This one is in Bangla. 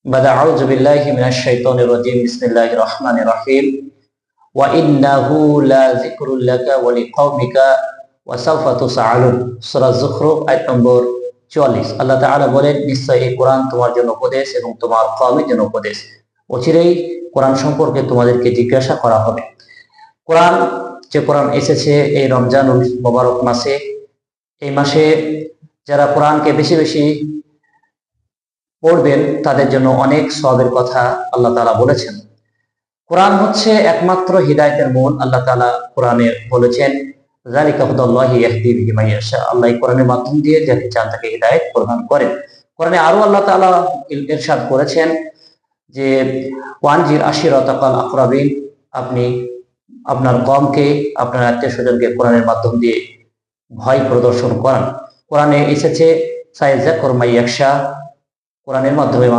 بعد أعوذ بالله من الشيطان الرجيم بسم الله الرحمن الرحيم وإنه لذكر لك ولقومك وسوف تسألون সূরা যুখরুফ আয়াত নম্বর 44। আল্লাহ তাআলা বলেন, নিশ্চয়ই এই কোরআন তোমার জন্য উপদেশ এবং তোমার কওমের জন্য উপদেশ। অচিরেই কোরআন সম্পর্কে তোমাদেরকে জিজ্ঞাসা করা হবে। কোরআন এসেছে এই রমজানুল মুবারক মাসে। এই মাসে যারা কোরআনকে বেশি বেশি পড়বেন তাদের জন্য অনেক সওয়াবের কথা আল্লাহ তাআলা বলেছেন। কোরআন হচ্ছে একমাত্র হিদায়াতের মূল। আল্লাহ তাআলা কোরআনে বলেছেন, যালিকা হুদাল্লাহি ইয়াহদি বিহি মান ইয়াশা। আল্লাহ এই কোরআনের মাধ্যম দিয়ে যাকে চান তাকে হিদায়াত প্রদান করেন। কোরআনে আরো আল্লাহ তাআলা ইরশাদ করেছেন যে ওয়ানজির আশিরাতাকাল আকরাবিন, আপনি আপনার কওমকে, আপনার আত্মীয়-স্বজনকে কোরআনের মাধ্যম দিয়ে ভয় প্রদর্শন করান। কোরআনে এসেছে সায়াযাক্কুরু মান ইয়াখশা, কোরআনের মাধ্যমে